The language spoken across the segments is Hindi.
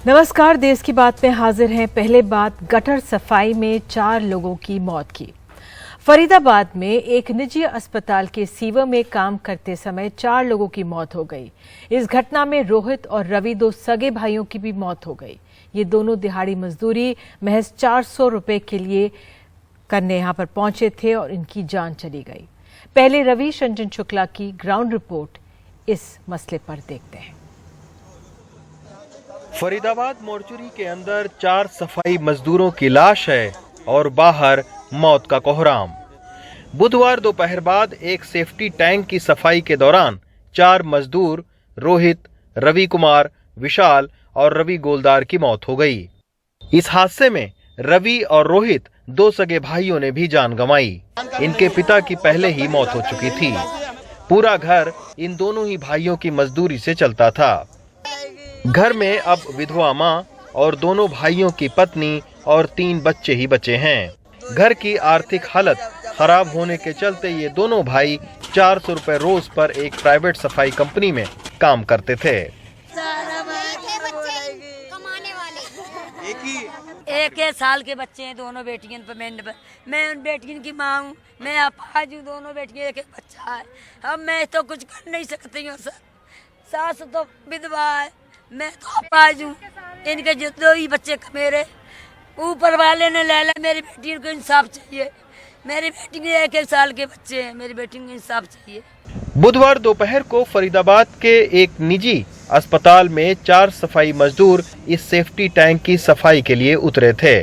नमस्कार, देश की बात में हाजिर हैं। पहले बात गटर सफाई में 4 लोगों की मौत की। फरीदाबाद में एक निजी अस्पताल के सीवर में काम करते समय 4 लोगों की मौत हो गई। इस घटना में रोहित और रवि, 2 सगे भाइयों की भी मौत हो गई। ये दोनों दिहाड़ी मजदूरी महज 400 रुपए के लिए करने यहां पर पहुंचे थे और इनकी जान चली गई। पहले रवि रंजन शुक्ला की ग्राउंड रिपोर्ट इस मसले पर देखते हैं। फरीदाबाद मोर्चरी के अंदर 4 सफाई मजदूरों की लाश है और बाहर मौत का कोहराम। बुधवार दोपहर बाद एक सेफ्टी टैंक की सफाई के दौरान 4 मजदूर रोहित, रवि कुमार, विशाल और रवि गोलदार की मौत हो गई। इस हादसे में रवि और रोहित 2 सगे भाइयों ने भी जान गंवाई। इनके पिता की पहले ही मौत हो चुकी थी। पूरा घर इन दोनों ही भाइयों की मजदूरी से चलता था। घर में अब विधवा मां और दोनों भाइयों की पत्नी और 3 बच्चे ही बचे हैं। घर की आर्थिक हालत खराब होने के चलते ये दोनों भाई 400 रुपए रोज पर एक प्राइवेट सफाई कंपनी में काम करते थे। एक साल के बच्चे हैं दोनों बेटियों पर। मैं उन बेटियों की माँ हूँ, मैं अपाहिज हूँ। दोनों बेटियां, एक बच्चा है। अब मैं तो कुछ कर नहीं सकती हूँ। सास तो विधवा है, मैं तो अपाहिज हूँ। इनके जो 2 ही बच्चे मेरे, ऊपर वाले ने ले लिया। मेरी बेटियों को इंसाफ चाहिए। मेरी बेटी के 1 साल के बच्चे हैं, मेरी बेटी को इंसाफ चाहिए। बुधवार दोपहर को फरीदाबाद के एक निजी अस्पताल में 4 सफाई मजदूर इस सेफ्टी टैंक की सफाई के लिए उतरे थे।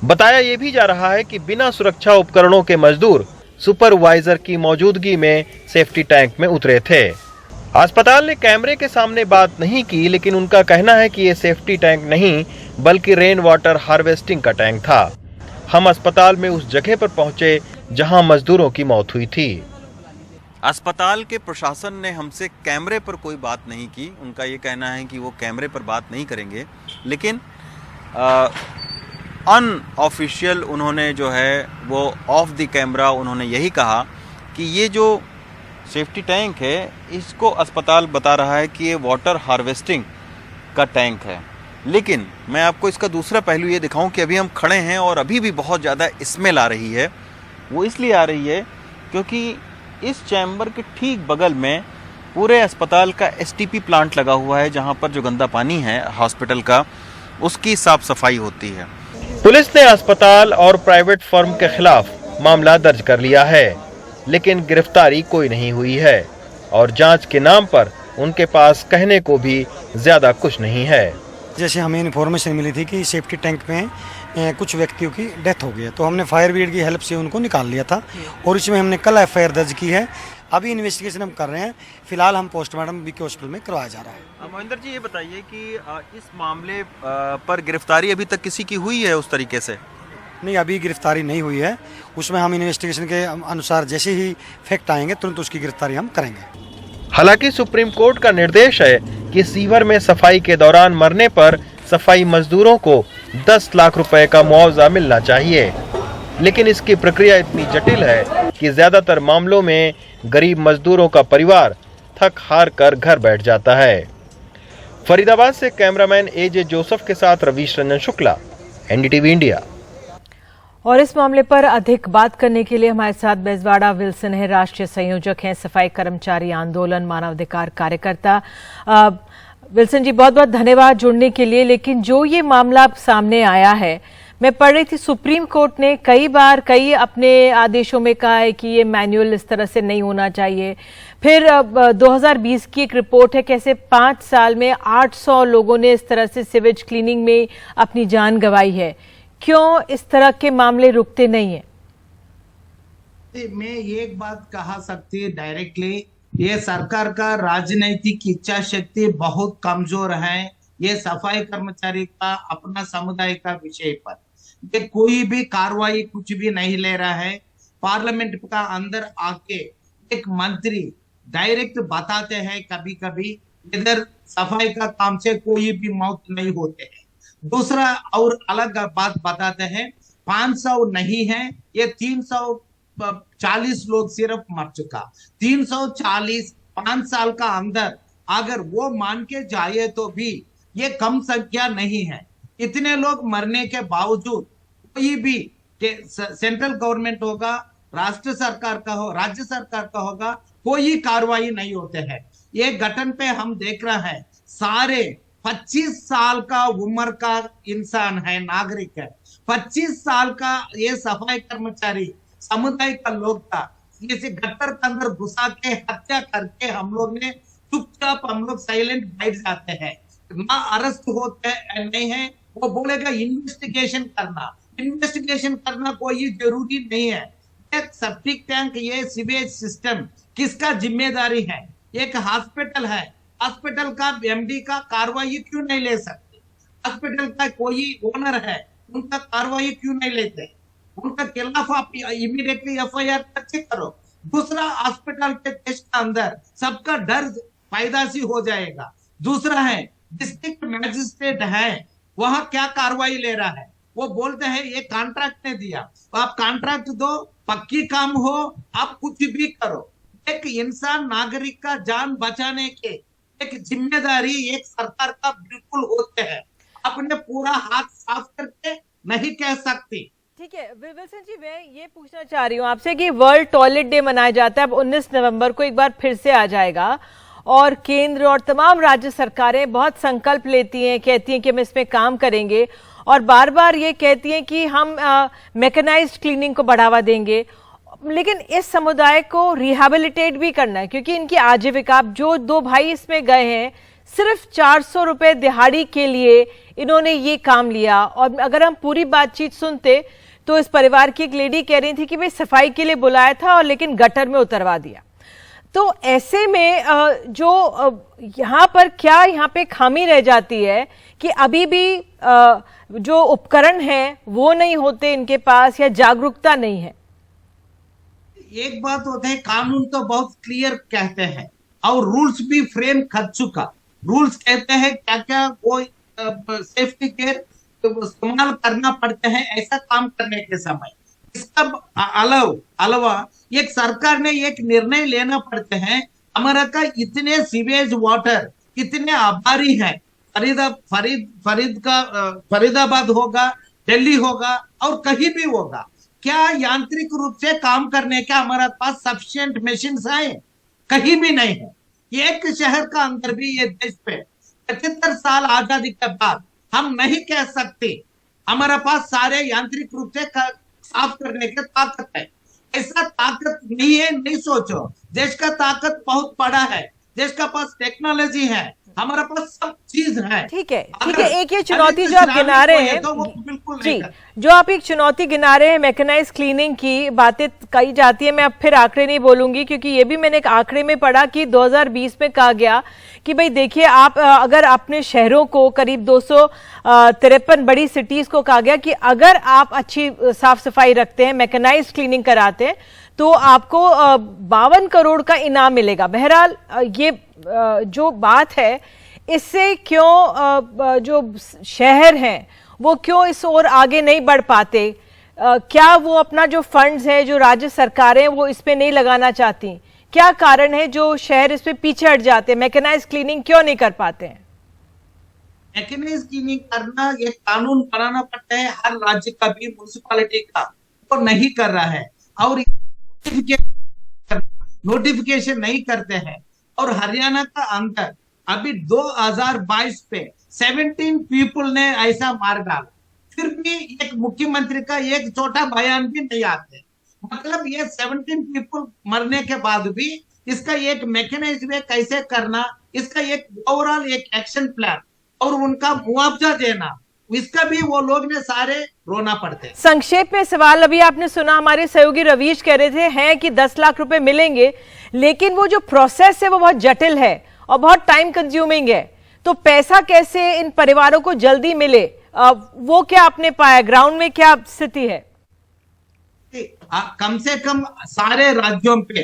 बताया ये भी जा रहा है कि बिना सुरक्षा उपकरणों के मजदूर सुपरवाइजर की मौजूदगी में सेफ्टी टैंक में उतरे थे। अस्पताल ने कैमरे के सामने बात नहीं की, लेकिन उनका कहना है कि ये सेफ्टी टैंक नहीं बल्कि रेन वाटर हार्वेस्टिंग का टैंक था। हम अस्पताल में उस जगह पर पहुंचे जहां मजदूरों की मौत हुई थी। अस्पताल के प्रशासन ने हमसे कैमरे पर कोई बात नहीं की। उनका ये कहना है कि वो कैमरे पर बात नहीं करेंगे, लेकिन अनऑफिशियल उन्होंने जो है वो ऑफ द कैमरा उन्होंने यही कहा कि ये जो सेफ्टी टैंक है इसको अस्पताल बता रहा है कि ये वाटर हार्वेस्टिंग का टैंक है। लेकिन मैं आपको इसका दूसरा पहलू ये दिखाऊं कि अभी हम खड़े हैं और अभी भी बहुत ज़्यादा स्मेल आ रही है। वो इसलिए आ रही है क्योंकि इस चैम्बर के ठीक बगल में पूरे अस्पताल का एसटीपी प्लांट लगा हुआ है, जहां पर जो गंदा पानी है हॉस्पिटल का उसकी साफ सफाई होती है। पुलिस ने अस्पताल और प्राइवेट फर्म के खिलाफ मामला दर्ज कर लिया है, लेकिन गिरफ्तारी कोई नहीं हुई है और जांच के नाम पर उनके पास कहने को भी ज्यादा कुछ नहीं है। जैसे हमें इन्फॉर्मेशन मिली थी कि सेफ्टी टैंक में कुछ व्यक्तियों की डेथ हो गई है, तो हमने फायर ब्रिगेड की हेल्प से उनको निकाल लिया था और इसमें हमने कल एफआईआर दर्ज की है। अभी इन्वेस्टिगेशन हम कर रहे हैं। फिलहाल हम पोस्टमार्टम बीके हॉस्पिटल में करवाया जा रहा है। महेंद्र जी, ये बताइए कि इस मामले पर गिरफ्तारी अभी तक किसी की हुई है उस तरीके से? नहीं, अभी गिरफ्तारी नहीं हुई है। उसमें हम इन्वेस्टिगेशन के अनुसार जैसे ही फैक्ट आएंगे तुरंत उसकी गिरफ्तारी हम करेंगे। हालांकि सुप्रीम कोर्ट का निर्देश है कि सीवर में सफाई के दौरान मरने पर सफाई मजदूरों को 10 लाख रुपए का मुआवजा मिलना चाहिए, लेकिन इसकी प्रक्रिया इतनी जटिल है कि ज्यादातर मामलों में गरीब मजदूरों का परिवार थक हार कर घर बैठ जाता है। फरीदाबाद से कैमरामैन एजे जोसेफ के साथ रवि रंजन शुक्ला, एनडीटीवी इंडिया। और इस मामले पर अधिक बात करने के लिए हमारे साथ बेजवाड़ा विल्सन है, राष्ट्रीय संयोजक हैं सफाई कर्मचारी आंदोलन, मानवाधिकार कार्यकर्ता। विल्सन जी, बहुत बहुत धन्यवाद जुड़ने के लिए। लेकिन जो ये मामला सामने आया है, मैं पढ़ रही थी सुप्रीम कोर्ट ने कई अपने आदेशों में कहा है कि ये मैनुअल इस तरह से नहीं होना चाहिए। फिर 2020 की एक रिपोर्ट है कैसे 5 साल में 800 लोगों ने इस तरह से सीवेज क्लीनिंग में अपनी जान गंवाई है। क्यों इस तरह के मामले रुकते नहीं है? मैं एक बात कहा सकती है डायरेक्टली, ये सरकार का राजनीतिक इच्छा शक्ति बहुत कमजोर है। ये सफाई कर्मचारी का अपना समुदाय का विषय पर ये कोई भी कार्रवाई कुछ भी नहीं ले रहा है। पार्लियामेंट का अंदर आके एक मंत्री डायरेक्ट बताते हैं कभी कभी इधर सफाई का काम से कोई भी मौत नहीं होते है। दूसरा और अलग बात बताते हैं 500 नहीं है, ये 340 लोग सिर्फ मर चुका। 340 5 साल का अंदर अगर वो मान के जाए तो भी ये कम संख्या नहीं है। इतने लोग मरने के बावजूद कोई भी सेंट्रल गवर्नमेंट होगा, राष्ट्र सरकार का हो, राज्य सरकार का होगा, कोई कार्रवाई नहीं होते हैं। ये घटन पे हम देख रहे हैं, सारे 25 साल का उम्र का इंसान है, नागरिक है, 25 साल का ये सफाई कर्मचारी समुदाय का लोग था, जैसे गटर के अंदर घुसा के हत्या करके हम लोग ने चुपचाप हम लोग साइलेंट बैठ जाते हैं, ना अरेस्ट होते हैं नहीं है। वो बोलेगा इन्वेस्टिगेशन करना कोई जरूरी नहीं है। एक सेप्टिक टैंक, ये सीवेज सिस्टम किसका जिम्मेदारी है? एक हॉस्पिटल है, हॉस्पिटल का एमडी का कार्रवाई क्यों नहीं ले सकते? हॉस्पिटल का कोई ओनर है, उनका कार्रवाई क्यों नहीं लेते? उनका खिलाफ आप इमीडिएटली एफआईआर कैसे करो? दूसरा, हॉस्पिटल के देश के अंदर सबका डर पैदाशी हो जाएगा। दूसरा है, डिस्ट्रिक्ट मैजिस्ट्रेट है, वहां क्या कार्रवाई ले रहा है? वो बोलते हैं ये कॉन्ट्रैक्ट ने दिया, तो आप कॉन्ट्रैक्ट दो, पक्की काम हो, आप कुछ भी करो। एक इंसान नागरिक का जान बचाने के एक जिम्मेदारी एक सरकार का बिल्कुल होते हैं। अपने पूरा हाथ साफ करके नहीं कह सकती। ठीक है विल्सन जी, मैं ये पूछना चाह रही हूँ आपसे कि वर्ल्ड टॉयलेट डे मनाया जाता है अब 19 नवंबर को, एक बार फिर से आ जाएगा, और केंद्र और तमाम राज्य सरकारें बहुत संकल्प लेती हैं, कहती हैं कि हम इसमें काम करेंगे, और बार बार ये कहती हैं कि हम मैकेनाइज्ड क्लीनिंग को बढ़ावा देंगे, लेकिन इस समुदाय को रिहैबिलिटेट भी करना है, क्योंकि इनकी आजीविका, जो दो भाई इसमें गए हैं, सिर्फ 400 रुपए दिहाड़ी के लिए इन्होंने ये काम लिया। और अगर हम पूरी बातचीत सुनते तो इस परिवार की एक लेडी कह रही थी कि भाई सफाई के लिए बुलाया था और लेकिन गटर में उतरवा दिया। तो ऐसे में जो यहाँ पर क्या यहाँ पे खामी रह जाती है कि अभी भी जो उपकरण हैं वो नहीं होते इनके पास, या जागरूकता नहीं है? एक बात होता है, कानून तो बहुत क्लियर कहते हैं और रूल्स भी फ्रेम कर चुका। रूल्स कहते हैं क्या क्या वो सेफ्टी केयर इस्तेमाल करना पड़ता है ऐसा काम करने के समय। इसका अलावा एक सरकार ने एक निर्णय लेना पड़ते हैं। हमारा का इतने सीवेज वाटर इतने आभारी है, फरीदाबाद होगा, दिल्ली होगा और कहीं भी होगा, क्या यांत्रिक रूप से काम करने का हमारे पास सफिशिएंट मशीन है? कहीं भी नहीं है। एक शहर का अंदर भी ये देश पे 75 साल आजादी के बाद हम नहीं कह सकते हमारे पास सारे यांत्रिक रूप से साफ करने की ताकत है। ऐसा ताकत नहीं है, नहीं सोचो। देश का ताकत बहुत बड़ा है, देश का पास टेक्नोलॉजी है, हमारे पास सब चीज है। ठीक है, एक ये चुनौती जो आप गिना रहे हैं, जी, जो आप एक चुनौती गिना रहे हैं, मैकेनाइज क्लीनिंग की बातें कही जाती है। मैं अब फिर आंकड़े नहीं बोलूंगी, क्योंकि ये भी मैंने एक आंकड़े में पढ़ा कि 2020 में कहा गया कि भाई देखिए, आप अगर अपने शहरों को, करीब 253 बड़ी सिटीज को कहा गया कि अगर आप अच्छी साफ सफाई रखते हैं, मैकेनाइज क्लीनिंग कराते हैं, तो आपको 52 करोड़ का इनाम मिलेगा। बहरहाल ये जो बात है, इससे क्यों जो शहर हैं वो क्यों इस ओर आगे नहीं बढ़ पाते? क्या वो अपना जो फंड्स है, जो राज्य सरकारें वो इस पे नहीं लगाना चाहती? क्या कारण है जो शहर इस पे पीछे हट जाते हैं, मैकेनाइज क्लीनिंग क्यों नहीं कर पाते हैं? मैकेनाइज क्लीनिंग करना ये कानून बनाना पड़ता है, हर राज्य का भी, म्युनिसिपैलिटी का, तो नहीं कर रहा है और नोटिफिकेशन नहीं करते हैं। और हरियाणा का अंदर अभी 2022 पे 17 पीपल ने ऐसा मार डाला, फिर भी एक मुख्यमंत्री का एक छोटा बयान भी नहीं आते। मतलब ये 17 पीपल मरने के बाद भी इसका एक मैकेनिज्म में कैसे करना, इसका एक ओवरऑल एक एक्शन प्लान और उनका मुआवजा देना, इसका भी वो लोग ने सारे रोना पड़ते। संक्षेप में सवाल अभी आपने सुना, हमारे सहयोगी रवीश कह रहे थे हैं कि 10 लाख रुपए मिलेंगे, लेकिन वो जो प्रोसेस है वो बहुत जटिल है और बहुत टाइम कंज्यूमिंग है। तो पैसा कैसे इन परिवारों को जल्दी मिले, वो क्या आपने पाया? ग्राउंड में क्या स्थिति है? कम से कम सारे राज्यों पे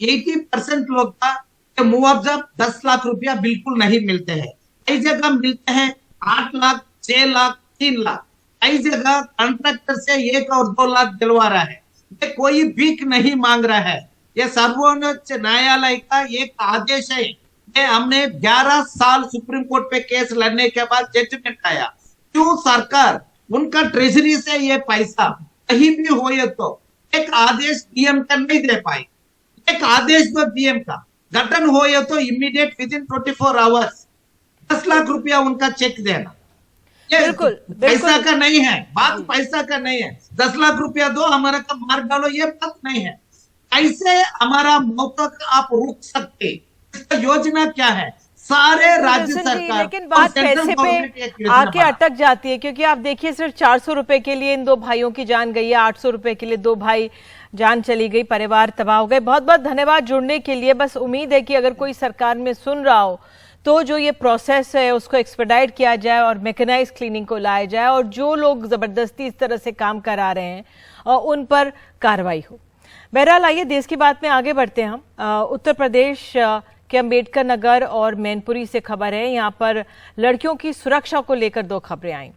80% लोग का मुआवजा 10 लाख रुपया बिल्कुल नहीं मिलते हैं। कई जगह मिलते हैं 8 लाख, 6 लाख, 3 लाख। कई जगह कॉन्ट्रैक्टर से 1 और 2 लाख दिलवा रहा है। ये कोई भीख नहीं मांग रहा है, ये सर्वोच्च न्यायालय का एक आदेश है। ये हमने 11 साल सुप्रीम कोर्ट पे केस लड़ने के बाद जजमेंट आया। क्यों सरकार उनका ट्रेजरी से ये पैसा कहीं भी हो तो एक आदेश डीएम का नहीं दे पाई। एक आदेश दो डीएम का, गठन हो तो immediate with in 24 hours 10 lakh रुपया उनका चेक देना। ये बिल्कुल, पैसा बिल्कुल। का नहीं है, बात पैसा का नहीं है। 10 लाख रुपया दो, हमारा का मार डालो, ये बात नहीं है। कैसे हमारा मौका आप रोक सकते, इसका योजना क्या है? सारे राज्य विल्सन जी, सरकार लेकिन बात पैसे पे आके अटक जाती है, क्योंकि आप देखिए सिर्फ 400 रुपए के लिए इन दो भाइयों की जान गई है, 800 रुपए के लिए दो भाई जान चली गई, परिवार तबाह हो गए। बहुत बहुत धन्यवाद जुड़ने के लिए। बस उम्मीद है कि अगर कोई सरकार में सुन रहा हो तो जो ये प्रोसेस है उसको एक्सपेडाइट किया जाए और मैकेनाइज क्लीनिंग को लाया जाए, और जो लोग जबरदस्ती इस तरह से काम करा रहे हैं उन पर कार्रवाई हो। बहरहाल आइए देश की बात में आगे बढ़ते हैं हम। उत्तर प्रदेश के अंबेडकर नगर और मैनपुरी से खबर है। यहाँ पर लड़कियों की सुरक्षा को लेकर दो खबरें आई।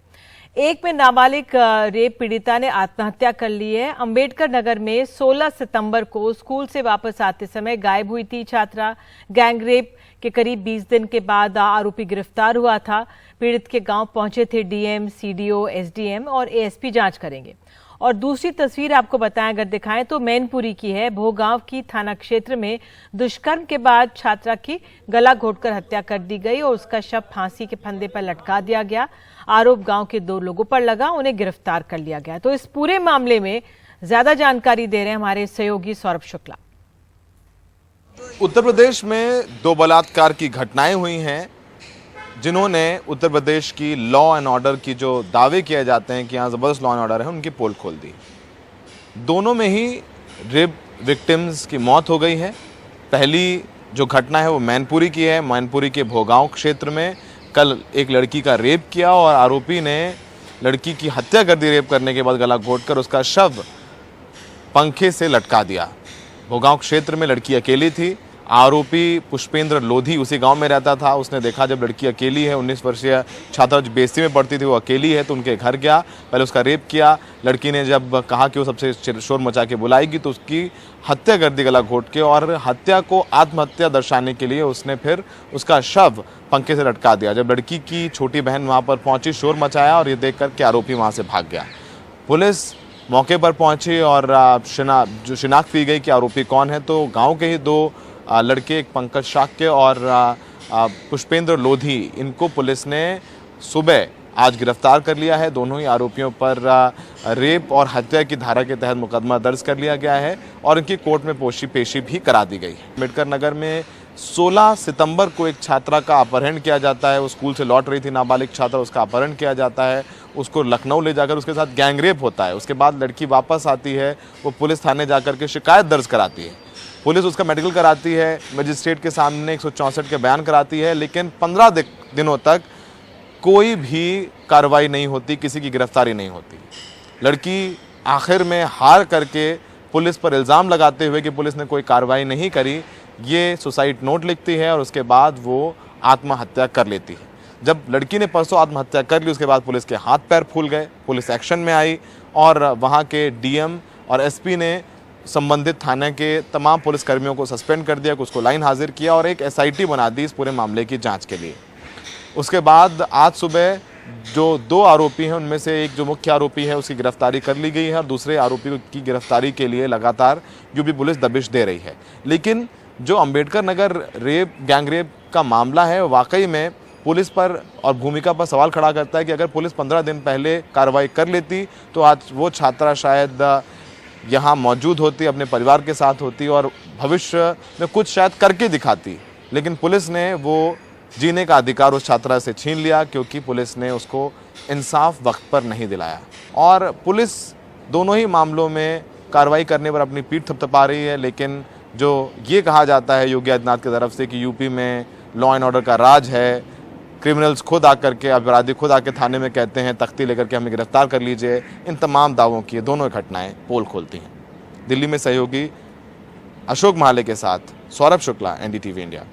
एक में नाबालिग रेप पीड़िता ने आत्महत्या कर ली है। अंबेडकर नगर में 16 सितंबर को स्कूल से वापस आते समय गायब हुई थी छात्रा। गैंग रेप के करीब 20 दिन के बाद आरोपी गिरफ्तार हुआ था। पीड़ित के गांव पहुंचे थे डीएम, सीडीओ, एसडीएम और एएसपी जांच करेंगे। और दूसरी तस्वीर आपको बताएं, अगर दिखाएं तो मैनपुरी की है। भोगांव की थाना क्षेत्र में दुष्कर्म के बाद छात्रा की गला घोटकर हत्या कर दी गई और उसका शव फांसी के फंदे पर लटका दिया गया। आरोप गांव के 2 लोगों पर लगा, उन्हें गिरफ्तार कर लिया गया। तो इस पूरे मामले में ज्यादा जानकारी दे रहे हैं हमारे सहयोगी सौरभ शुक्ला। उत्तर प्रदेश में 2 बलात्कार की घटनाएं हुई हैं, जिन्होंने उत्तर प्रदेश की लॉ एंड ऑर्डर की जो दावे किए जाते हैं कि यहाँ ज़बरदस्त लॉ एंड ऑर्डर है, उनकी पोल खोल दी। दोनों में ही रेप विक्टिम्स की मौत हो गई है। पहली जो घटना है वो मैनपुरी की है। मैनपुरी के भोगांव क्षेत्र में कल एक लड़की का रेप किया और आरोपी ने लड़की की हत्या कर दी। रेप करने के बाद गला घोंटकर उसका शव पंखे से लटका दिया। भोगांव क्षेत्र में लड़की अकेली थी। आरोपी पुष्पेंद्र लोधी उसी गांव में रहता था। उसने देखा जब लड़की अकेली है, 19 वर्षीय छात्रा जो बेसी में पढ़ती थी, वो अकेली है, तो उनके घर गया, पहले उसका रेप किया। लड़की ने जब कहा कि वो सबसे शोर मचा के बुलाएगी तो उसकी हत्या कर दी गला घोंट के, और हत्या को आत्महत्या दर्शाने के लिए उसने फिर उसका शव पंखे से लटका दिया। जब लड़की की छोटी बहन वहाँ पर पहुँची, शोर मचाया और ये देख कर के आरोपी वहाँ से भाग गया। पुलिस मौके पर पहुंची और जो शिनाख्त की गई कि आरोपी कौन है, तो गांव के ही 2 लड़के, एक पंकज शाक्य और पुष्पेंद्र लोधी, इनको पुलिस ने सुबह आज गिरफ्तार कर लिया है। दोनों ही आरोपियों पर रेप और हत्या की धारा के तहत मुकदमा दर्ज कर लिया गया है और इनकी कोर्ट में पेशी भी करा दी गई है। अंबेडकर नगर में 16 सितंबर को एक छात्रा का अपहरण किया जाता है। वो स्कूल से लौट रही थी, नाबालिग छात्रा, उसका अपहरण किया जाता है। उसको लखनऊ ले जाकर उसके साथ गैंग रेप होता है। उसके बाद लड़की वापस आती है, वो पुलिस थाने जाकर के शिकायत दर्ज कराती है। पुलिस उसका मेडिकल कराती है, मजिस्ट्रेट के सामने 164 के बयान कराती है, लेकिन 15 दिनों तक कोई भी कार्रवाई नहीं होती, किसी की गिरफ्तारी नहीं होती। लड़की आखिर में हार करके पुलिस पर इल्ज़ाम लगाते हुए कि पुलिस ने कोई कार्रवाई नहीं करी, ये सुसाइड नोट लिखती है और उसके बाद वो आत्महत्या कर लेती है। जब लड़की ने परसों आत्महत्या कर ली, उसके बाद पुलिस के हाथ पैर फूल गए। पुलिस एक्शन में आई और वहाँ के डीएम और एसपी ने संबंधित थाने के तमाम पुलिसकर्मियों को सस्पेंड कर दिया, उसको लाइन हाजिर किया और एक एसआईटी बना दी इस पूरे मामले की जांच के लिए। उसके बाद आज सुबह जो 2 आरोपी हैं, उनमें से एक जो मुख्य आरोपी है उसकी गिरफ्तारी कर ली गई है और दूसरे आरोपी की गिरफ्तारी के लिए लगातार यूपी पुलिस दबिश दे रही है। लेकिन जो अंबेडकर नगर गैंग रेप का मामला है, वाकई में पुलिस पर और भूमिका पर सवाल खड़ा करता है कि अगर पुलिस 15 दिन पहले कार्रवाई कर लेती तो आज वो छात्रा शायद यहाँ मौजूद होती, अपने परिवार के साथ होती और भविष्य में कुछ शायद करके दिखाती। लेकिन पुलिस ने वो जीने का अधिकार उस छात्रा से छीन लिया, क्योंकि पुलिस ने उसको इंसाफ वक्त पर नहीं दिलाया। और पुलिस दोनों ही मामलों में कार्रवाई करने पर अपनी पीठ थपथपा रही है। लेकिन जो ये कहा जाता है योगी आदित्यनाथ की तरफ से कि यूपी में लॉ एंड ऑर्डर का राज है, क्रिमिनल्स खुद आकर के, अपराधी खुद आके थाने में कहते हैं तख्ती लेकर के हमें गिरफ्तार कर लीजिए, इन तमाम दावों की दोनों घटनाएं पोल खोलती हैं। दिल्ली में सहयोगी अशोक महाले के साथ सौरभ शुक्ला, एनडीटीवी इंडिया।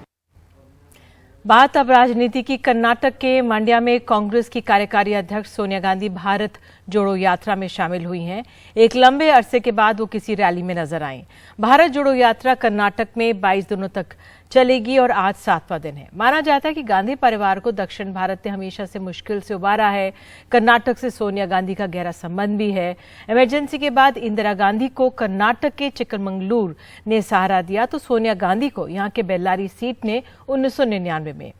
बात अब राजनीति की। कर्नाटक के मांड्या में कांग्रेस की कार्यकारी अध्यक्ष सोनिया गांधी भारत जोड़ो यात्रा में शामिल हुई हैं। एक लंबे अरसे के बाद वो किसी रैली में नजर आईं। भारत जोड़ो यात्रा कर्नाटक में 22 दिनों तक चलेगी और आज 7वां दिन है। माना जाता है कि गांधी परिवार को दक्षिण भारत ने हमेशा से मुश्किल से उबारा है। कर्नाटक से सोनिया गांधी का गहरा संबंध भी है। इमरजेंसी के बाद इंदिरा गांधी को कर्नाटक के चिकमंगलूर ने सहारा दिया तो सोनिया गांधी को यहां के बेल्लारी सीट ने 1999 में,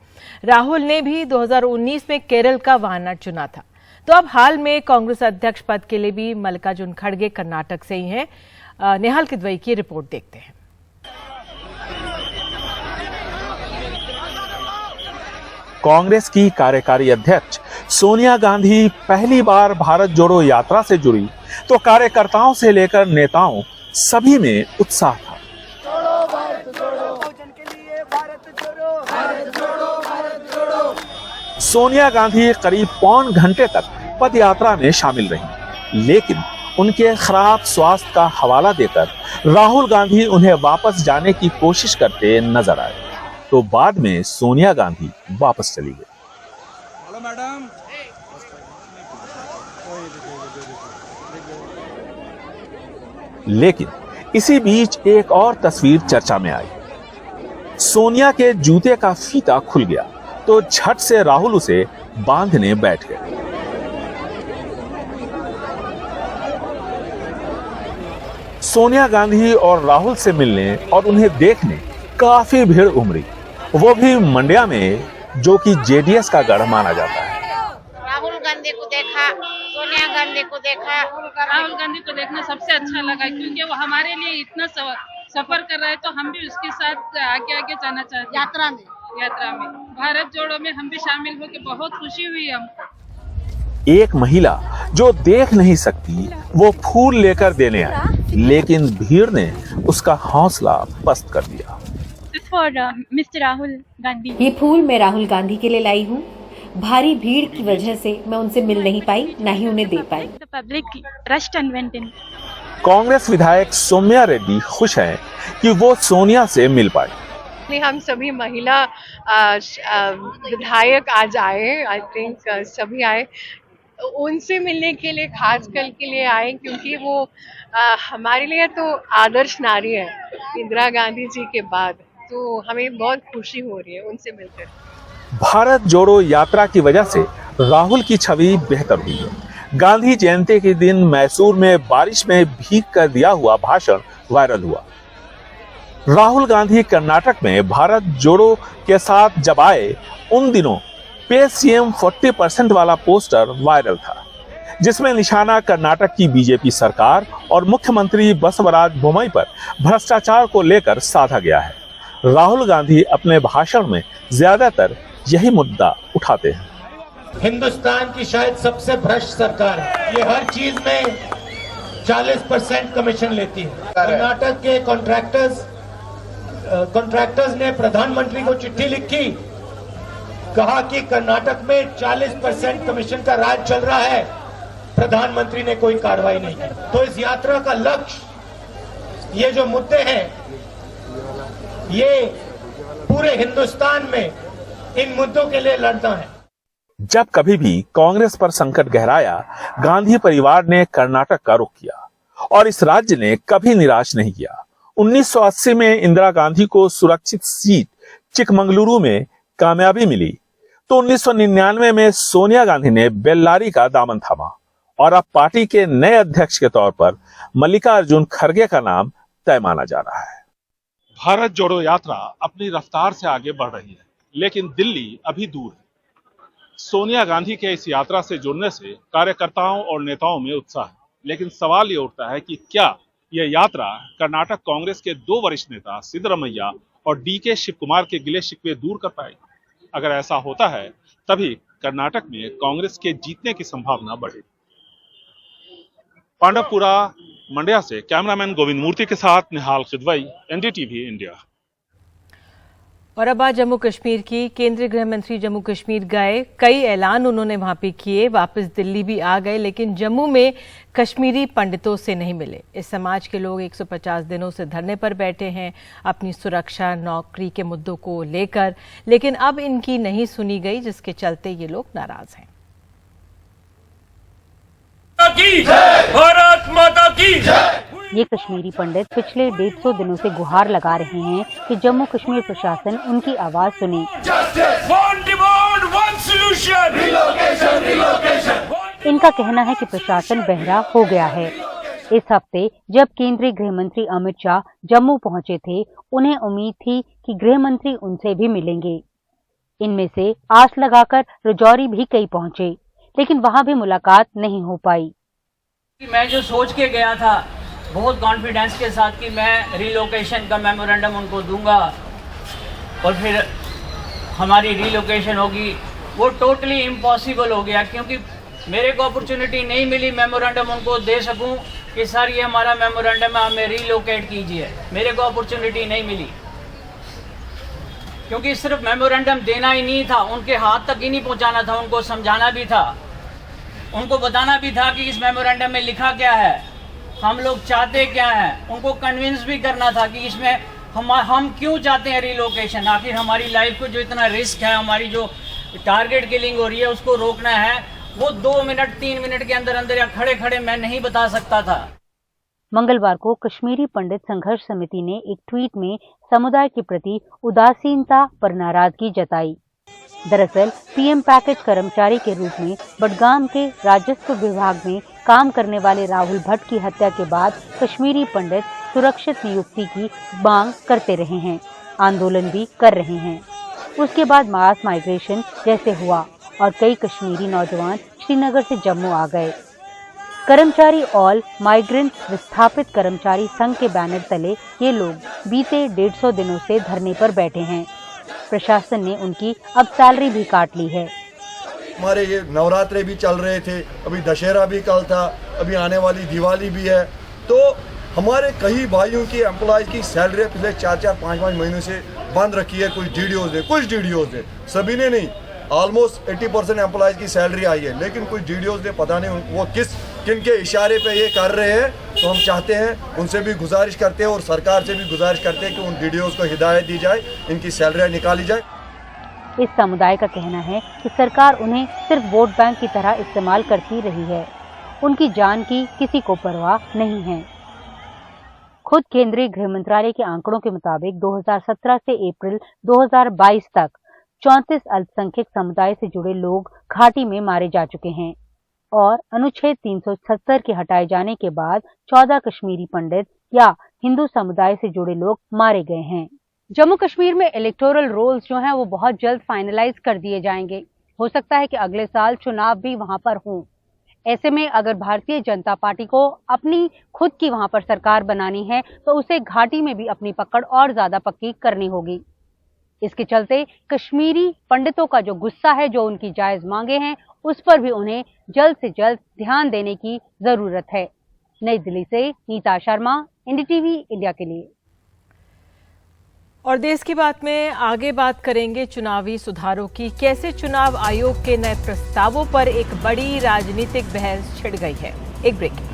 राहुल ने भी 2019 में केरल का वायनाड चुना था। तो अब हाल में कांग्रेस अध्यक्ष पद के लिए भी मल्लिकार्जुन खड़गे कर्नाटक से ही हैं। नेहाल किदवई की रिपोर्ट देखते हैं। कांग्रेस की कार्यकारी अध्यक्ष सोनिया गांधी पहली बार भारत जोड़ो यात्रा से जुड़ी तो कार्यकर्ताओं से लेकर नेताओं सभी में उत्साह था। सोनिया गांधी करीब पौन घंटे तक पद यात्रा में शामिल रहीं, लेकिन उनके खराब स्वास्थ्य का हवाला देकर राहुल गांधी उन्हें वापस जाने की कोशिश करते नजर आए, तो बाद में सोनिया गांधी वापस चली गई। Hello madam. लेकिन इसी बीच एक और तस्वीर चर्चा में आई। सोनिया के जूते का फीता खुल गया तो झट से राहुल उसे बांधने बैठ गए। सोनिया गांधी और राहुल से मिलने और उन्हें देखने काफी भीड़ उमड़ी, वो भी मंड्या में, जो कि जेडीएस का गढ़ माना जाता है। राहुल गांधी को देखा, सोनिया गांधी को देखा। राहुल गांधी को देखना सबसे अच्छा लगा क्योंकि वो हमारे लिए इतना सफर कर रहे हैं, तो हम भी उसके साथ आगे आगे जाना चाहते हैं। यात्रा में भारत जोड़ो में हम भी शामिल होकर बहुत खुशी हुई हमको। एक महिला जो देख नहीं सकती वो फूल लेकर देने आई, लेकिन भीड़ ने उसका हौसला पस्त कर दिया। मिस्टर राहुल गांधी, ये फूल मैं राहुल गांधी के लिए लाई हूँ। भारी भीड़ की वजह से मैं उनसे मिल नहीं पाई, न ही उन्हें दे पाई। कांग्रेस विधायक सौम्या रेड्डी खुश हैं कि वो सोनिया से मिल पाई। हम सभी महिला विधायक आज आए, आई थिंक सभी आए उनसे मिलने के लिए, खास कर के लिए आए क्योंकि वो हमारे लिए तो आदर्श नारी है इंदिरा गांधी जी के बाद, तो हमें बहुत खुशी हो रही है उनसे मिलकर। भारत जोड़ो यात्रा की वजह से राहुल की छवि बेहतर हुई है। गांधी जयंती के दिन मैसूर में बारिश में भीग कर दिया हुआ भाषण वायरल हुआ। राहुल गांधी कर्नाटक में भारत जोड़ो के साथ जब आए, उन दिनों पे सीएम 40% वाला पोस्टर वायरल था, जिसमें निशाना कर्नाटक की बीजेपी सरकार और मुख्यमंत्री बसवराज बोम्मई पर भ्रष्टाचार को लेकर साधा गया है। राहुल गांधी अपने भाषण में ज्यादातर यही मुद्दा उठाते हैं। हिंदुस्तान की शायद सबसे भ्रष्ट सरकार है, ये हर चीज में 40% कमीशन लेती है। कर्नाटक के कॉन्ट्रैक्टर्स ने प्रधानमंत्री को चिट्ठी लिखी, कहा कि कर्नाटक में 40% कमीशन का राज चल रहा है, प्रधानमंत्री ने कोई कार्रवाई नहीं की। तो इस यात्रा का लक्ष्य, ये जो मुद्दे हैं, ये पूरे हिंदुस्तान में इन मुद्दों के लिए लड़ना है। जब कभी भी कांग्रेस पर संकट गहराया, गांधी परिवार ने कर्नाटक का रुख किया और इस राज्य ने कभी निराश नहीं किया। 1980 में इंदिरा गांधी को सुरक्षित सीट चिकमंगलुरु में कामयाबी मिली तो 1999 में सोनिया गांधी ने बेल्लारी का दामन थामा और अब पार्टी के नए अध्यक्ष के तौर पर मल्लिकार्जुन खड़गे का नाम तय माना जा रहा है। भारत जोड़ो यात्रा अपनी रफ्तार से आगे बढ़ रही है, लेकिन दिल्ली अभी दूर है। सोनिया गांधी के इस यात्रा से जुड़ने से कार्यकर्ताओं और नेताओं में उत्साह है, लेकिन सवाल ये उठता है कि क्या यह यात्रा कर्नाटक कांग्रेस के दो वरिष्ठ नेता सिद्धरमैया और डीके शिवकुमार के गिले शिकवे दूर कर पाएगी? अगर ऐसा होता है तभी कर्नाटक में कांग्रेस के जीतने की संभावना बढ़ेगी। पांडवपुरा मंड्या से कैमरामैन गोविंद मूर्ति के साथ निहाल किदवई, एनडीटीवी इंडिया। और अब आज जम्मू कश्मीर की, केंद्रीय गृह मंत्री जम्मू कश्मीर गए, कई ऐलान उन्होंने वहां पे किए, वापस दिल्ली भी आ गए, लेकिन जम्मू में कश्मीरी पंडितों से नहीं मिले। इस समाज के लोग 150 दिनों से धरने पर बैठे हैं अपनी सुरक्षा, नौकरी के मुद्दों को लेकर, लेकिन अब इनकी नहीं सुनी गई, जिसके चलते ये लोग नाराज हैं। भारत माता की जय। ये कश्मीरी पंडित पिछले 150 दिनों से गुहार लगा रहे हैं कि जम्मू कश्मीर प्रशासन उनकी आवाज सुने। इनका कहना है कि प्रशासन बहरा हो गया है। इस हफ्ते जब केंद्रीय गृह मंत्री अमित शाह जम्मू पहुंचे थे, उन्हें उम्मीद थी कि गृह मंत्री उनसे भी मिलेंगे। इनमें से आस लगाकर राजौरी भी कई पहुंचे, लेकिन वहां भी मुलाकात नहीं हो पाई। मैं जो सोच के गया था बहुत कॉन्फिडेंस के साथ कि मैं रिलोकेशन का मेमोरेंडम उनको दूंगा और फिर हमारी रिलोकेशन होगी, वो टोटली इम्पॉसिबल हो गया, क्योंकि मेरे को अपॉर्चुनिटी नहीं मिली मेमोरेंडम उनको दे सकूं कि सर ये हमारा मेमोरेंडम है, हमें रिलोकेट कीजिए। मेरे को अपॉर्चुनिटी नहीं मिली, क्योंकि सिर्फ मेमोरेंडम देना ही नहीं था, उनके हाथ तक ही नहीं पहुंचाना था, उनको समझाना भी था, उनको बताना भी था कि इस मेमोरेंडम में लिखा क्या है, हम लोग चाहते क्या हैं, उनको कन्विंस भी करना था कि इसमें हम क्यों चाहते हैं रिलोकेशन। आखिर हमारी लाइफ को जो इतना रिस्क है, हमारी जो टारगेट किलिंग हो रही है, उसको रोकना है। वो 2 मिनट 3 मिनट के अंदर अंदर या खड़े खड़े मैं नहीं बता सकता था। मंगलवार को कश्मीरी पंडित संघर्ष समिति ने एक ट्वीट में समुदाय के प्रति उदासीनता पर नाराजगी जताई। दरअसल पीएम पैकेज कर्मचारी के रूप में बडगाम के राजस्व विभाग में काम करने वाले राहुल भट्ट की हत्या के बाद कश्मीरी पंडित सुरक्षित नियुक्ति की मांग करते रहे हैं, आंदोलन भी कर रहे हैं। उसके बाद मास माइग्रेशन जैसे हुआ और कई कश्मीरी नौजवान श्रीनगर से जम्मू आ गए। कर्मचारी ऑल माइग्रेंट विस्थापित कर्मचारी संघ के बैनर तले ये लोग बीते 150 दिनों से धरने पर बैठे हैं। प्रशासन ने उनकी अब सैलरी भी काट ली है। हमारे ये नवरात्रे भी चल रहे थे, अभी दशहरा भी कल था, अभी आने वाली दिवाली भी है, तो हमारे कई भाइयों की एम्प्लॉयज की सैलरी पिछले 4-4, 5-5 महीनों से बंद रखी है। कुछ डीडीओज ने, सभी ने नहीं, ऑलमोस्ट 80% एम्प्लॉयज की सैलरी आई है, लेकिन कुछ डीडीओज ने पता नहीं वो किन के इशारे पे ये कर रहे हैं। तो हम चाहते हैं, उनसे भी गुजारिश करते हैं और सरकार से भी गुजारिश करते हैं कि उन डीडीओज को हिदायत दी जाए, इनकी सैलरी निकाली जाए। इस समुदाय का कहना है कि सरकार उन्हें सिर्फ वोट बैंक की तरह इस्तेमाल करती रही है, उनकी जान की किसी को परवाह नहीं है। खुद केंद्रीय गृह मंत्रालय के आंकड़ों के मुताबिक 2017 से अप्रैल 2022 तक 34 अल्पसंख्यक समुदाय से जुड़े लोग घाटी में मारे जा चुके हैं और अनुच्छेद 370 के हटाए जाने के बाद 14 कश्मीरी पंडित या हिंदू समुदाय से जुड़े लोग मारे गए हैं। जम्मू कश्मीर में इलेक्टोरल रोल्स जो हैं वो बहुत जल्द फाइनलाइज कर दिए जाएंगे। हो सकता है कि अगले साल चुनाव भी वहां पर हों। ऐसे में अगर भारतीय जनता पार्टी को अपनी खुद की वहां पर सरकार बनानी है तो उसे घाटी में भी अपनी पकड़ और ज्यादा पक्की करनी होगी। इसके चलते कश्मीरी पंडितों का जो गुस्सा है, जो उनकी जायज मांगे हैं, उस पर भी उन्हें जल्द से जल्द ध्यान देने की जरूरत है। नई दिल्ली से नीता शर्मा, एनडीटीवी इंडिया के लिए। और देश की बात में आगे बात करेंगे चुनावी सुधारों की। कैसे चुनाव आयोग के नए प्रस्तावों पर एक बड़ी राजनीतिक बहस छिड़ गई है। एक ब्रेक।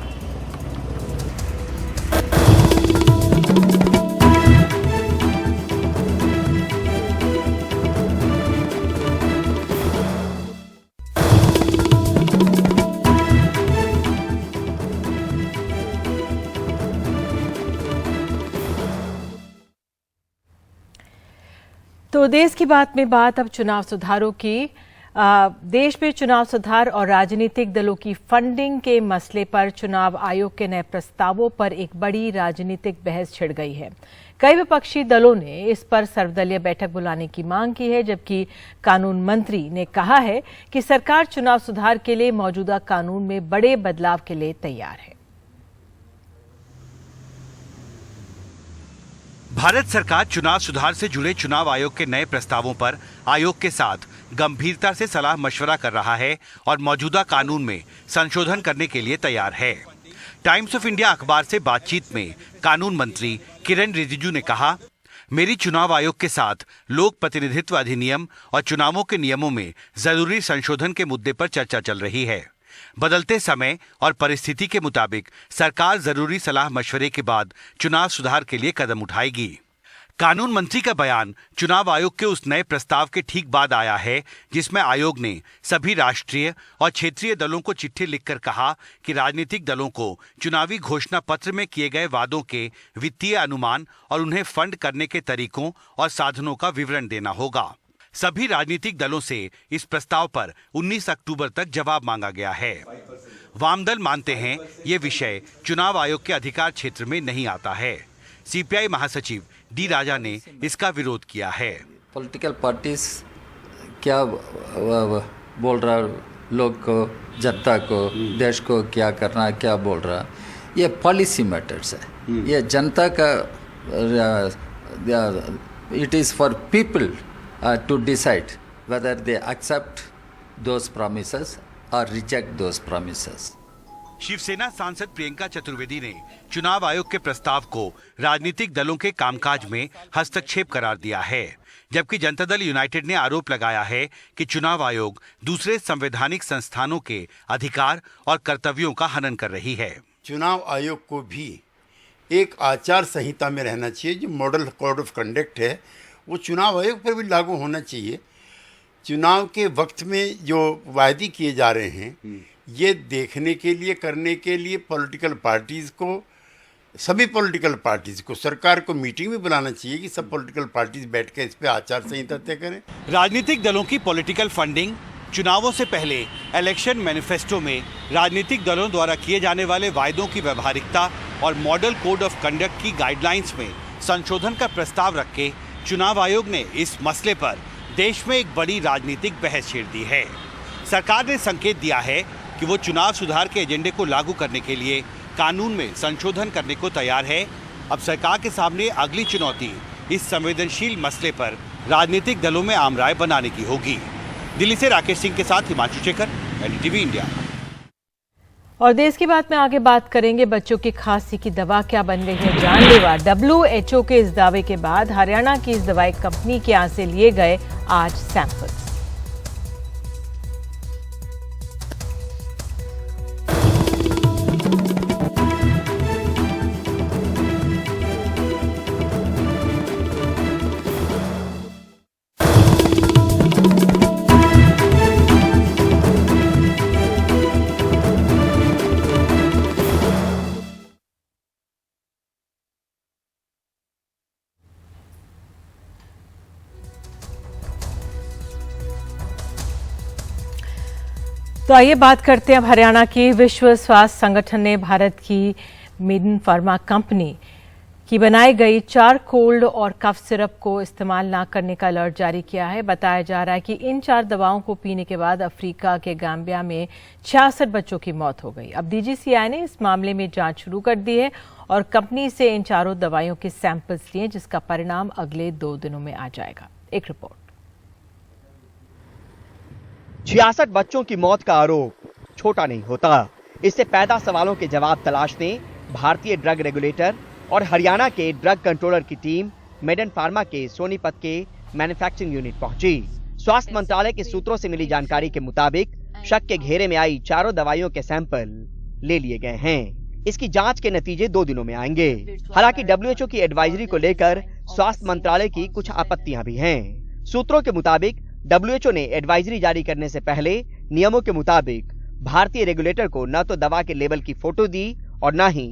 तो देश की बात में बात अब चुनाव सुधारों की। देश में चुनाव सुधार और राजनीतिक दलों की फंडिंग के मसले पर चुनाव आयोग के नए प्रस्तावों पर एक बड़ी राजनीतिक बहस छिड़ गई है। कई विपक्षी दलों ने इस पर सर्वदलीय बैठक बुलाने की मांग की है, जबकि कानून मंत्री ने कहा है कि सरकार चुनाव सुधार के लिए मौजूदा कानून में बड़े बदलाव के लिए तैयार है। भारत सरकार चुनाव सुधार से जुड़े चुनाव आयोग के नए प्रस्तावों पर आयोग के साथ गंभीरता से सलाह मशवरा कर रहा है और मौजूदा कानून में संशोधन करने के लिए तैयार है। टाइम्स ऑफ इंडिया अखबार से बातचीत में कानून मंत्री किरण रिजिजू ने कहा, मेरी चुनाव आयोग के साथ लोक प्रतिनिधित्व अधिनियम और चुनावों के नियमों में जरूरी संशोधन के मुद्दे पर चर्चा चल रही है। बदलते समय और परिस्थिति के मुताबिक सरकार जरूरी सलाह मशवरे के बाद चुनाव सुधार के लिए कदम उठाएगी। कानून मंत्री का बयान चुनाव आयोग के उस नए प्रस्ताव के ठीक बाद आया है जिसमें आयोग ने सभी राष्ट्रीय और क्षेत्रीय दलों को चिट्ठी लिखकर कहा कि राजनीतिक दलों को चुनावी घोषणा पत्र में किए गए वादों के वित्तीय अनुमान और उन्हें फंड करने के तरीकों और साधनों का विवरण देना होगा। सभी राजनीतिक दलों से इस प्रस्ताव पर 19 अक्टूबर तक जवाब मांगा गया है। वामदल मानते हैं ये विषय चुनाव आयोग के अधिकार क्षेत्र में नहीं आता है। सीपीआई महासचिव डी राजा ने इसका विरोध किया है। पॉलिटिकल पार्टीज क्या बोल रहा, लोग को, जनता को, देश को क्या करना, क्या बोल रहा, ये पॉलिसी मैटर्स है। ये जनता का, it is for people to decide whether they accept those promises और रिजेक्ट दोज प्रॉमिसेस। शिवसेना सांसद प्रियंका चतुर्वेदी ने चुनाव आयोग के प्रस्ताव को राजनीतिक दलों के कामकाज में हस्तक्षेप करार दिया है, जबकि जनता दल यूनाइटेड ने आरोप लगाया है कि चुनाव आयोग दूसरे संवैधानिक संस्थानों के अधिकार और कर्तव्यों का हनन कर रही है। चुनाव आयोग को भी एक आचार संहिता में रहना चाहिए। जो मॉडल कोड ऑफ कंडक्ट है वो चुनाव आयोग पर भी लागू होना चाहिए। चुनाव के वक्त में जो वायदे किए जा रहे हैं ये देखने के लिए, करने के लिए पॉलिटिकल पार्टीज़ को, सभी पॉलिटिकल पार्टीज़ को सरकार को मीटिंग में बुलाना चाहिए कि सब पॉलिटिकल पार्टीज़ बैठ कर इस पे आचार संहिता तय करें। राजनीतिक दलों की पॉलिटिकल फंडिंग, चुनावों से पहले इलेक्शन मैनिफेस्टो में राजनीतिक दलों द्वारा किए जाने वाले वायदों की व्यवहारिकता और मॉडल कोड ऑफ कंडक्ट की गाइडलाइंस में संशोधन का प्रस्ताव रख के चुनाव आयोग ने इस मसले पर देश में एक बड़ी राजनीतिक बहस छेड़ दी है। सरकार ने संकेत दिया है कि वो चुनाव सुधार के एजेंडे को लागू करने के लिए कानून में संशोधन करने को तैयार है। अब सरकार के सामने अगली चुनौती इस संवेदनशील मसले पर राजनीतिक दलों में आम राय बनाने की होगी। दिल्ली से राकेश सिंह के साथ हिमांशु शेखर, एनडीटीवी इंडिया। और देश की बात में आगे बात करेंगे बच्चों की खांसी की दवा क्या बन गई है जानलेवा। WHO के इस दावे के बाद हरियाणा की इस दवाई कंपनी के यहाँ से लिए गए आज सैंपल्स। तो आइए बात करते हैं अब हरियाणा की। विश्व स्वास्थ्य संगठन ने भारत की मेडन फार्मा कंपनी की बनाई गई 4 कोल्ड और कफ सिरप को इस्तेमाल न करने का अलर्ट जारी किया है। बताया जा रहा है कि इन 4 दवाओं को पीने के बाद अफ्रीका के गाम्बिया में 66 बच्चों की मौत हो गई। अब DGCI ने इस मामले में जांच शुरू कर दी है और कंपनी से इन 4 दवाइयों के सैंपल्स लिए, जिसका परिणाम अगले 2 दिनों में आ जाएगा। एक रिपोर्ट। 66 बच्चों की मौत का आरोप छोटा नहीं होता। इससे पैदा सवालों के जवाब तलाशने भारतीय ड्रग रेगुलेटर और हरियाणा के ड्रग कंट्रोलर की टीम मेडन फार्मा के सोनीपत के मैन्युफैक्चरिंग यूनिट पहुंची। स्वास्थ्य मंत्रालय के सूत्रों से मिली जानकारी के मुताबिक शक के घेरे में आई 4 दवाइयों के सैंपल ले लिए गए हैं। इसकी जांच के नतीजे 2 दिनों में आएंगे। हालांकि WHO की एडवाइजरी को लेकर स्वास्थ्य मंत्रालय की कुछ आपत्तियां भी हैं। सूत्रों के मुताबिक WHO ने एडवाइजरी जारी करने से पहले नियमों के मुताबिक भारतीय रेगुलेटर को न तो दवा के लेबल की फोटो दी और न ही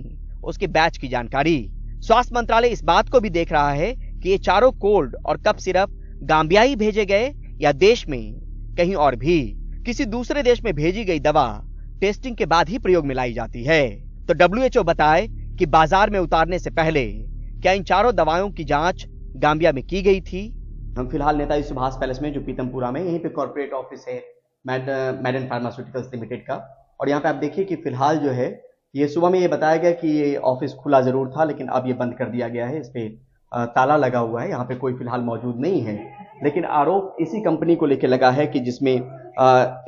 उसके बैच की जानकारी। स्वास्थ्य मंत्रालय इस बात को भी देख रहा है कि ये 4 कोल्ड और कफ सिरप गाम्बिया ही भेजे गए या देश में कहीं और भी किसी दूसरे देश में भेजी गई दवा टेस्टिंग के बाद ही प्रयोग में लाई जाती है। तो WHO बताए कि बाजार में उतारने से पहले क्या इन 4 दवाओं की जांच गाम्बिया में की गई थी। हम फिलहाल नेताजी सुभाष पैलेस में, जो पीतमपुरा में, यहीं पे कॉर्पोरेट ऑफिस है मेडन फार्मास्यूटिकल्स लिमिटेड का। और यहाँ पे आप देखिए कि फिलहाल जो है ये सुबह में ये बताया गया कि ये ऑफिस खुला जरूर था, लेकिन अब ये बंद कर दिया गया है। इस पे ताला लगा हुआ है। यहाँ पे कोई फिलहाल मौजूद नहीं है, लेकिन आरोप इसी कंपनी को लेकर लगा है कि जिसमें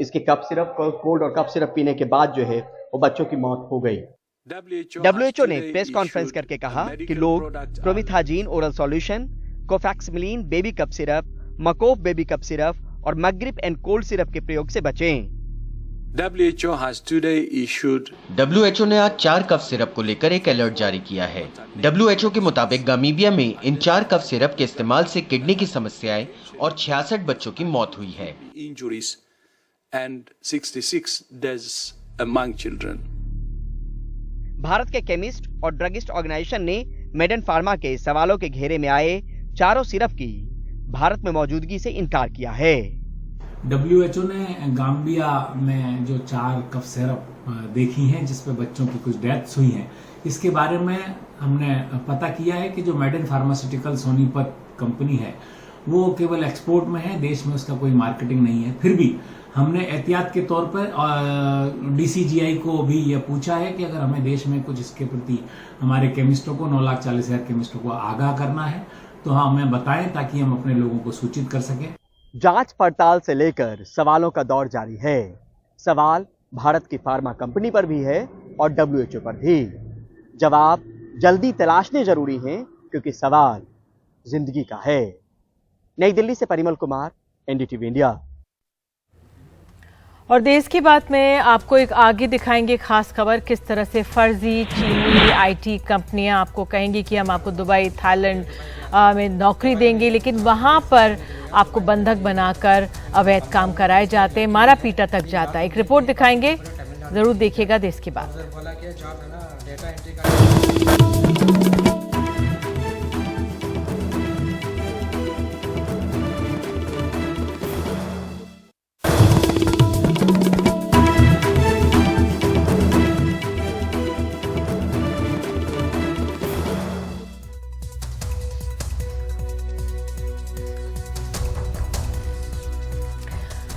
इसके कफ सिरप, कोल्ड और कफ सिरप पीने के बाद जो है वो बच्चों की मौत हो गई। WHO ने प्रेस कॉन्फ्रेंस करके कहा कि लोग प्रोमिथाजीन ओरल सॉल्यूशन, कोफैक्सिमिलीन बेबी कप सिरप, मकोफ बेबी कप सिरप और मग्रिप एंड कोल्ड सिरप के प्रयोग से बचें। WHO ने आज 4 कफ सिरप को लेकर एक अलर्ट जारी किया है। WHO के मुताबिक गामीबिया में इन 4 कफ सिरप के इस्तेमाल से किडनी की समस्याएं और 66 बच्चों की मौत हुई है। भारत के केमिस्ट और ड्रगिस्ट ऑर्गेनाइजेशन ने मेडन फार्मा के सवालों के घेरे में आए चारों सिरप की भारत में मौजूदगी से इनकार किया है। WHO ने गाम्बिया में जो 4 कफ सिरप देखी हैं जिसपे बच्चों की कुछ डेथ्स हुई हैं, इसके बारे में हमने पता किया है कि जो मेडन फार्मास्यूटिकल सोनीपत कंपनी है वो केवल एक्सपोर्ट में है, देश में उसका कोई मार्केटिंग नहीं है। फिर भी हमने एहतियात के तौर पर DCGI को भी यह पूछा है कि अगर हमें देश में कुछ इसके प्रति हमारे केमिस्टों को 9,40,000 केमिस्टों को आगाह करना है तो हाँ हमें बताएं ताकि हम अपने लोगों को सूचित कर सकें। जांच पड़ताल से लेकर सवालों का दौर जारी है। सवाल भारत की फार्मा कंपनी पर भी है और WHO पर भी। जवाब जल्दी तलाशने जरूरी हैं क्योंकि सवाल जिंदगी का है। नई दिल्ली से परिमल कुमार, NDTV इंडिया। और देश की बात में आपको एक आगे दिखाएंगे खास खबर, किस तरह से फर्जी चीनी IT कंपनियां आपको कहेंगी कि हम आपको दुबई, थाईलैंड में नौकरी देंगे, लेकिन वहां पर आपको बंधक बनाकर अवैध काम कराए जाते हैं, मारा पीटा तक जाता है। एक रिपोर्ट दिखाएंगे, जरूर देखिएगा देश की बात।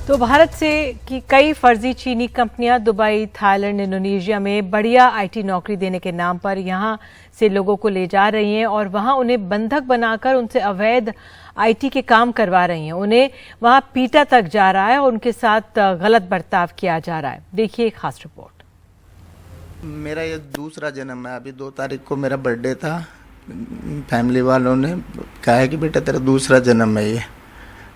तो भारत से की कई फर्जी चीनी कंपनियां दुबई, थाईलैंड, इंडोनेशिया में बढ़िया IT नौकरी देने के नाम पर यहां से लोगों को ले जा रही हैं और वहां उन्हें बंधक बनाकर उनसे अवैध IT के काम करवा रही हैं। उन्हें वहां पीटा तक जा रहा है और उनके साथ गलत बर्ताव किया जा रहा है। देखिए एक खास रिपोर्ट। मेरा ये दूसरा जन्म है। अभी 2 तारीख को मेरा बर्थडे था। फैमिली वालों ने कहा है कि बेटा तेरा दूसरा जन्म है ये।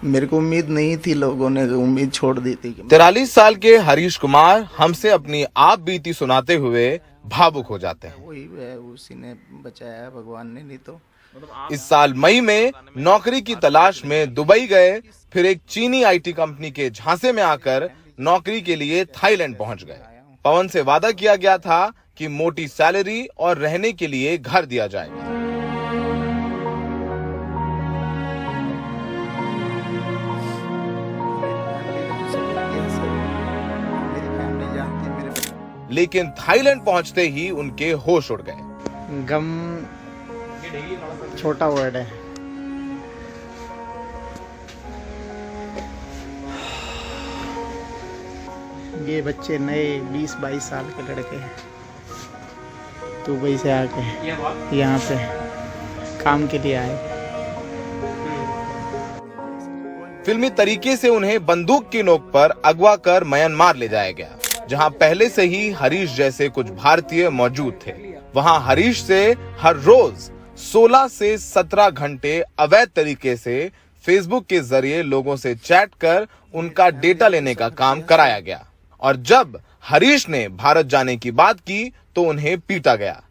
मेरे को उम्मीद नहीं थी, लोगों ने उम्मीद छोड़ दी थी। 43 साल के हरीश कुमार हमसे अपनी आप बीती सुनाते हुए भावुक हो जाते हैं। वही है, उसी ने बचाया, भगवान ने, नहीं तो। इस साल मई में नौकरी की तलाश में दुबई गए, फिर एक चीनी IT कंपनी के झांसे में आकर नौकरी के लिए थाईलैंड पहुंच गए। पवन से वादा किया गया था कि मोटी सैलरी और रहने के लिए घर दिया जाएगा। लेकिन थाईलैंड पहुंचते ही उनके होश उड़ गए। गम छोटा वर्ड है। ये बच्चे नए 20-22 साल के लड़के हैं, दुबई से आके यहाँ पे काम के लिए आए। फिल्मी तरीके से उन्हें बंदूक की नोक पर अगवा कर म्यांमार ले जाया गया, जहां पहले से ही हरीश जैसे कुछ भारतीय मौजूद थे। वहां हरीश से हर रोज 16 से 17 घंटे अवैध तरीके से फेसबुक के जरिए लोगों से चैट कर उनका डेटा लेने का काम कराया गया। और जब हरीश ने भारत जाने की बात की तो उन्हें पीटा गया,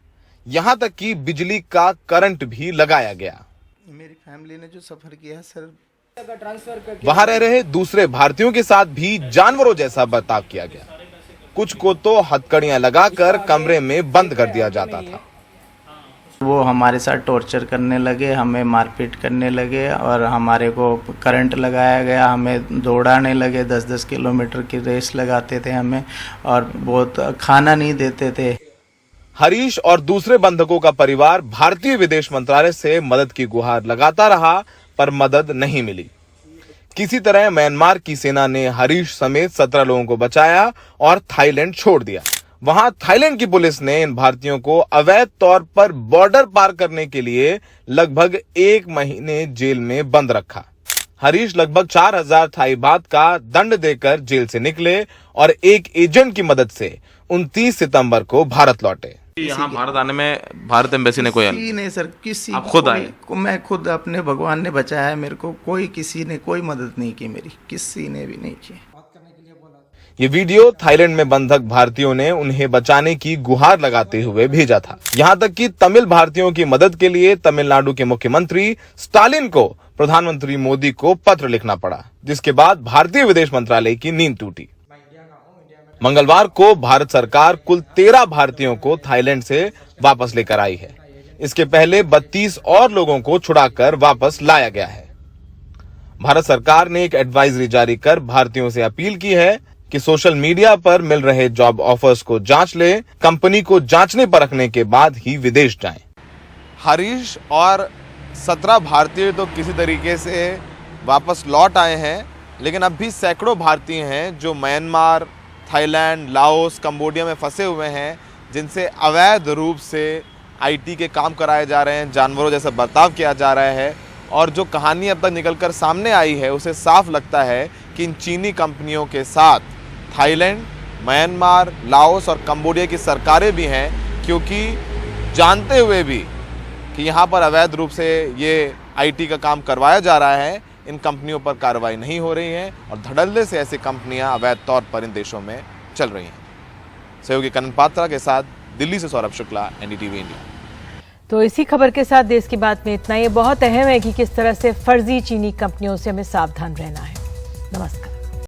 यहां तक कि बिजली का करंट भी लगाया गया। मेरी फैमिली ने जो सफर किया सर, वहां रह रहे दूसरे भारतीयों के साथ भी जानवरों जैसा बर्ताव किया गया। कुछ को तो हथकड़ियां लगाकर कमरे में बंद कर दिया जाता था। वो हमारे साथ टॉर्चर करने लगे, हमें मारपीट करने लगे और हमारे को करंट लगाया गया। हमें दौड़ाने लगे, 10-10 किलोमीटर की रेस लगाते थे हमें, और बहुत खाना नहीं देते थे। हरीश और दूसरे बंधकों का परिवार भारतीय विदेश मंत्रालय से मदद की गुहार लगाता रहा, पर मदद नहीं मिली। किसी तरह म्यांमार की सेना ने हरीश समेत 17 लोगों को बचाया और थाईलैंड छोड़ दिया। वहां थाईलैंड की पुलिस ने इन भारतीयों को अवैध तौर पर बॉर्डर पार करने के लिए लगभग 1 महीने जेल में बंद रखा। हरीश लगभग 4,000 थाई बात का दंड देकर जेल से निकले और एक एजेंट की मदद से 29 सितंबर को भारत लौटे। यहाँ भारत आने में भारत एम्बेसी ने कोई नहीं सर, किसी आप खुद आए? मैं खुद, अपने भगवान ने बचाया मेरे को। कोई किसी ने कोई मदद नहीं की मेरी, किसी ने भी नहीं की। ये वीडियो थाईलैंड में बंधक भारतीयों ने उन्हें बचाने की गुहार लगाते हुए भेजा था। यहाँ तक कि तमिल भारतीयों की मदद के लिए तमिलनाडु के मुख्यमंत्री स्टालिन को प्रधानमंत्री मोदी को पत्र लिखना पड़ा, जिसके बाद भारतीय विदेश मंत्रालय की नींद टूटी। मंगलवार को भारत सरकार कुल 13 भारतीयों को थाईलैंड से वापस लेकर आई है। इसके पहले 32 और लोगों को छुड़ाकर वापस लाया गया है। भारत सरकार ने एक एडवाइजरी जारी कर भारतीयों से अपील की है कि सोशल मीडिया पर मिल रहे जॉब ऑफर्स को जांच ले, कंपनी को जांचने परखने के बाद ही विदेश जाएं। हरीश और 17 भारतीय तो किसी तरीके से वापस लौट आए हैं, लेकिन अब भी सैकड़ों भारतीय हैं जो म्यांमार, थाईलैंड, लाओस, कंबोडिया में फंसे हुए हैं, जिनसे अवैध रूप से आईटी के काम कराए जा रहे हैं, जानवरों जैसा बर्ताव किया जा रहा है। और जो कहानी अब तक निकलकर सामने आई है, उसे साफ लगता है कि इन चीनी कंपनियों के साथ थाईलैंड, म्यांमार, लाओस और कंबोडिया की सरकारें भी हैं, क्योंकि जानते हुए भी कि यहाँ पर अवैध रूप से ये आईटी का काम करवाया जा रहा है, इन कंपनियों पर कार्रवाई नहीं हो रही है और धड़ल्ले से ऐसी कंपनियां अवैध तौर पर इन देशों में चल रही हैं। सहयोगी कनन पात्रा के साथ दिल्ली से सौरभ शुक्ला, एनडीटीवी इंडिया। तो इसी खबर के साथ देश की बात में इतना। ये बहुत अहम है कि किस तरह से फर्जी चीनी कंपनियों से हमें सावधान रहना है। नमस्कार।